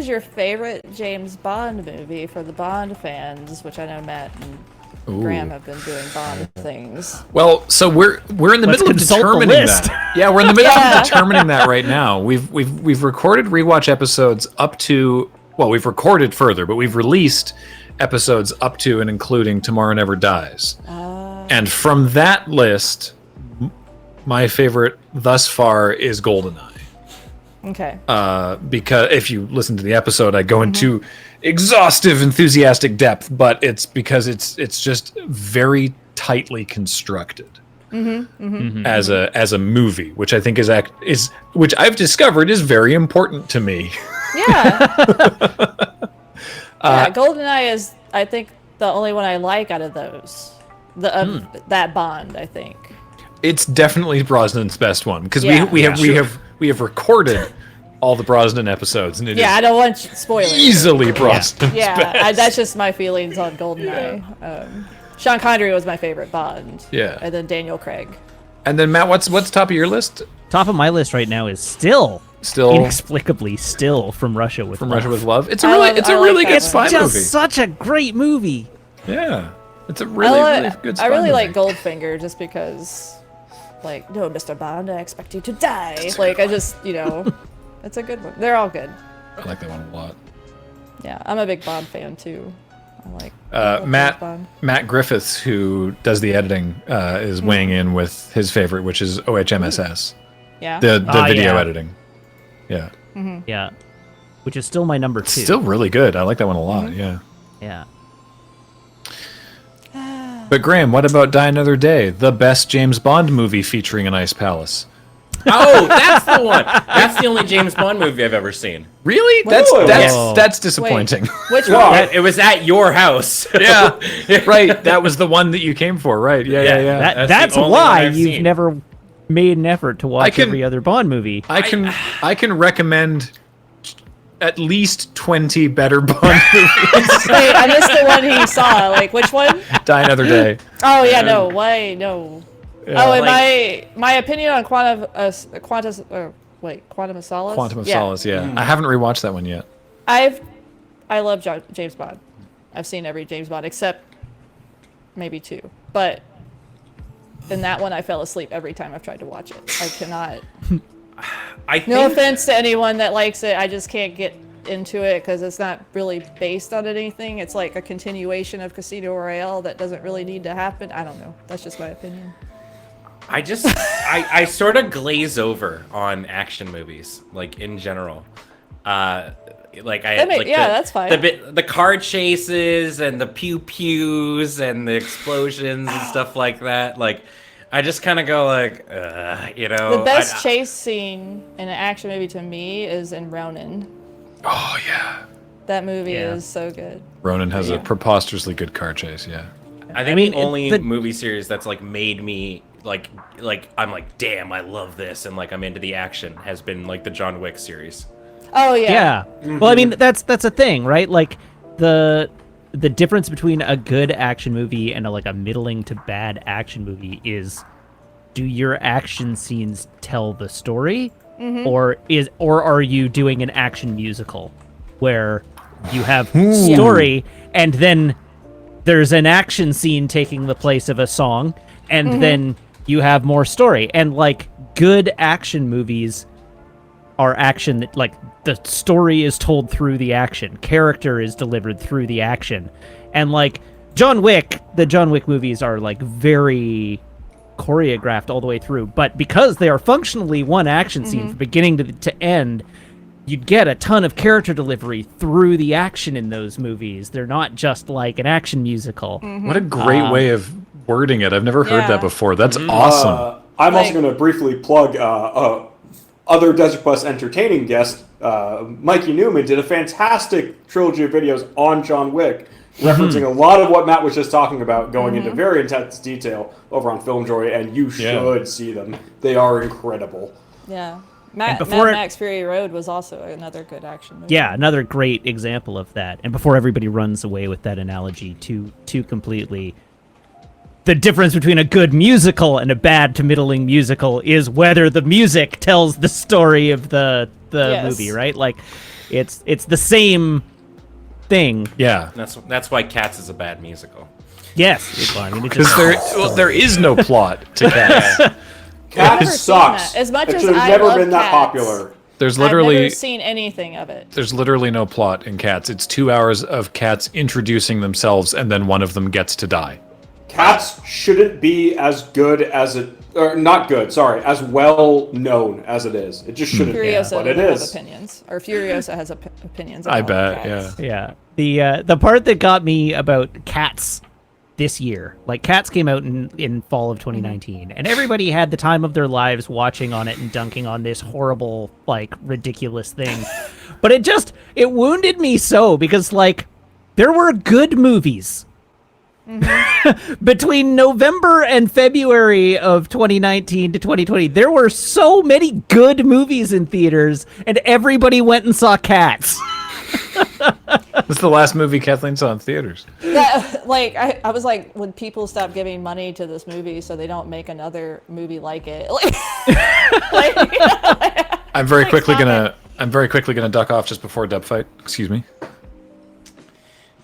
is your favorite James Bond movie for the Bond fans? Which I know Matt and Graham have been doing Bond things. Well, so we're in the middle of determining that. Yeah, we're in the middle of determining that right now. We've recorded rewatch episodes up to, well, we've recorded further, but we've released episodes up to and including Tomorrow Never Dies. And from that list, my favorite thus far is GoldenEye. Okay. Because if you listen to the episode, I go into exhaustive, enthusiastic depth, but it's because it's just very tightly constructed as a movie, which I think is which I've discovered is very important to me. Yeah. GoldenEye is, I think, the only one I like out of those. That Bond, I think. It's definitely Brosnan's best one because we have recorded all the Brosnan episodes, and I don't want spoilers. Easily Brosnan's best. That's just my feelings on GoldenEye. Sean Connery was my favorite Bond. Yeah, and then Daniel Craig. And then Matt, what's top of your list? Top of my list right now is still inexplicably From Russia with Love. It's a really good spy movie. It's just such a great movie. Yeah, it's a really good spy I really movie. like Goldfinger just because, like, no, Mr. Bond, I expect you to die. Like, I just, it's a good one. They're all good. I like that one a lot. Yeah, I'm a big Bond fan too. I like Matt Griffiths, who does the editing, is weighing in with his favorite, which is OHMSS. Yeah. The video editing. Yeah. Yeah. Which is still my number 2. Still really good. I like that one a lot. Yeah. Yeah. But Graham, what about Die Another Day, the best James Bond movie featuring an ice palace? Oh, that's the one. That's the only James Bond movie I've ever seen. Really? That's disappointing. Wait, which one? It was at your house. Yeah, right. That was the one that you came for, right? Yeah. That's why you've never made an effort to watch every other Bond movie. I can recommend at least 20 better Bond movies. Wait, I missed the one he saw. Like, which one? Die Another Day. Oh yeah, no. Why no? Yeah. Oh, and my opinion on Quantum of Solace. Quantum of Solace. Yeah. I haven't rewatched that one yet. I love James Bond. I've seen every James Bond except maybe 2, but in that one I fell asleep every time I've tried to watch it. I cannot. No offense to anyone that likes it, I just can't get into it because it's not really based on anything. It's like a continuation of Casino Royale that doesn't really need to happen. I don't know. That's just my opinion. I sort of glaze over on action movies, like in general. That's fine. The car chases and the pew pews and the explosions and stuff like that. Like, I just kind of go like, The best chase scene in an action movie to me is in Ronin. Oh yeah. That movie is so good. Ronin has a preposterously good car chase. Yeah. I think the only movie series that's like made me like I'm like, damn, I love this, and like I'm into the action has been like the John Wick series. Oh yeah. Yeah. Mm-hmm. Well, I mean that's a thing, right? Like the difference between a good action movie and a middling to bad action movie is, do your action scenes tell the story, or are you doing an action musical where you have story and then there's an action scene taking the place of a song, and then you have more story. And like good action movies are action that like the story is told through the action, character is delivered through the action. And like the John Wick movies are like very choreographed all the way through, but because they are functionally one action scene from beginning to end, you'd get a ton of character delivery through the action in those movies. They're not just like an action musical. What a great way of wording it. I've never heard that before. That's awesome. I'm also going to briefly plug other Desert Bus entertaining guest, Mikey Newman, did a fantastic trilogy of videos on John Wick, referencing a lot of what Matt was just talking about, going into very intense detail over on FilmJoy, and you should see them. They are incredible. Yeah. Mad Max Fury Road was also another good action movie. Yeah, another great example of that. And before everybody runs away with that analogy too completely, the difference between a good musical and a bad to middling musical is whether the music tells the story of the movie, right? Like, It's the same thing. Yeah. That's why Cats is a bad musical. Yes, well, I mean, Because there is no plot to Cats. I've Cats never seen sucks. that. As much it as should have I never love been that Cats, popular. There's I've literally never seen anything of it. there's literally no plot in Cats. It's 2 hours of cats introducing themselves, and then one of them gets to die. Cats shouldn't be as good as it, or not good. Sorry, as well known as it is. It just shouldn't be, Furiosa but it has is. opinions, or Furiosa has opinions. I about bet. Cats. Yeah. Yeah. The part that got me about Cats this year, like Cats came out in fall of 2019, and everybody had the time of their lives watching on it and dunking on this horrible, like, ridiculous thing. But it wounded me so, because, like, there were good movies. Between November and February of 2019 to 2020, there were so many good movies in theaters, and everybody went and saw Cats. This is the last movie Kathleen saw in theaters. That, like, I was like, would people stop giving money to this movie so they don't make another movie like it? Like, I'm very quickly stop gonna duck off just before dub fight. Excuse me.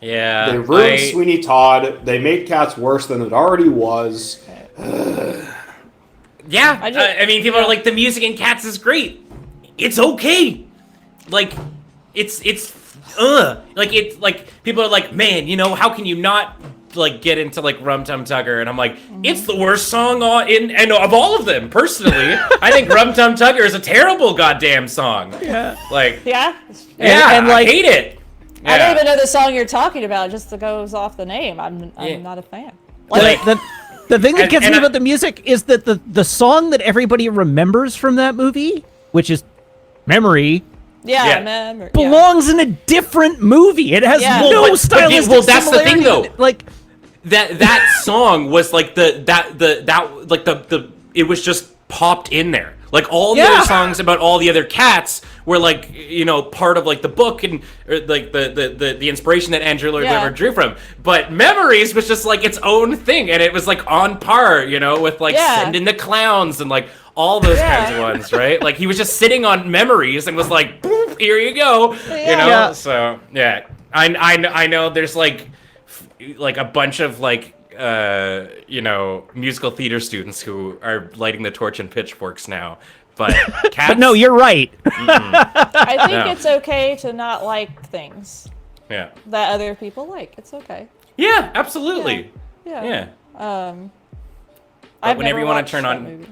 Yeah. They ruined Sweeney Todd. They made Cats worse than it already was. Yeah. I I mean, people are like, the music in Cats is great. It's okay. Like, like, people are like, man, you know, how can you not, like, get into, like, Rum Tum Tugger? And I'm like, it's the worst song and of all of them, personally. I think Rum Tum Tugger is a terrible goddamn song. Yeah. Like, yeah. And, like, I hate it. I don't Yeah. even know the song you're talking about. Just that goes off the name. I'm not a fan. Like, The thing that gets and me I- about the music is that the song that everybody remembers from that movie, which is Memory, yeah, Yeah. belongs in a different movie. It has Yeah. no Well, but stylistic well, that's the thing, similarity. though. Like, that song was like the it was just popped in there. Like, all the Yeah. other songs about all the other cats were, like, you know, part of, like, the book and or, like the inspiration that Andrew Lloyd Webber drew from. But Memories was just like its own thing, and it was like on par, you know, with like Send in the Clowns and like all those kinds of ones, right? Like, he was just sitting on Memories and was like, boop, here you go, you know. Yeah. So yeah, I know there's like a bunch of like you know, musical theater students who are lighting the torch and pitchforks now, but Cats, but no, you're right. I think No. it's okay to not like things yeah, that other people like. It's okay. yeah, absolutely, Yeah. yeah. I've whenever never you wanna watched turn that on- movie.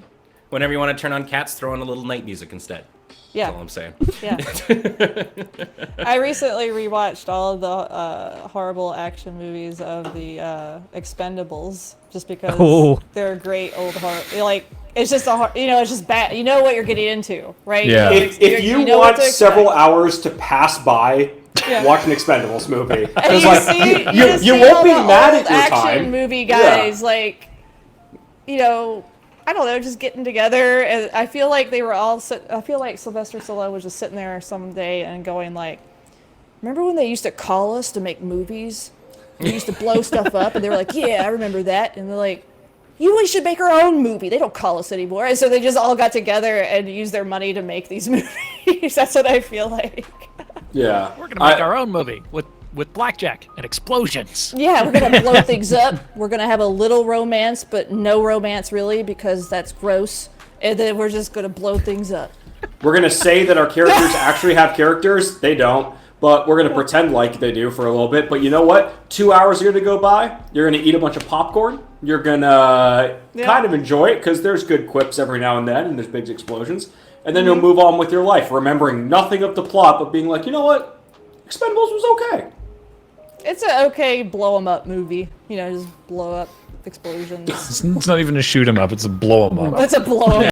Whenever you want to turn on Cats, throw on a little night music instead. That's all Yeah. I'm saying. Yeah. I recently rewatched all of the horrible action movies of the Expendables just because they're great old horror. Like, it's just you know, it's just bad. You know what you're getting into, right? Yeah. If you know what want to several expect. hours to pass by, Yeah. watch an Expendables movie. And It's you like, see, you see won't all be the mad old at your action time. movie guys, like, you know, I don't know, just getting together. And I feel like they were all. I feel like Sylvester Stallone was just sitting there someday and going like, "Remember when they used to call us to make movies? We used to blow stuff up, and they were like, yeah, I remember that.' And they're like, we should make our own movie. They don't call us anymore." And so they just all got together and used their money to make these movies. That's what I feel like. Yeah. We're gonna make our own movie with blackjack and explosions. Yeah, we're gonna blow things up. We're gonna have a little romance, but no romance really, because that's gross. And then we're just gonna blow things up. We're going to say that our characters actually have characters. They don't. But we're going to pretend like they do for a little bit. But you know what? 2 hours are going to go by. You're going to eat a bunch of popcorn. You're going to kind of enjoy it because there's good quips every now and then and there's big explosions. And then you'll move on with your life, remembering nothing of the plot, but being like, you know what? Expendables was okay. It's an okay blow 'em up movie. You know, just blow up explosions. It's not even a shoot 'em up; it's a blow 'em up. It's a blow 'em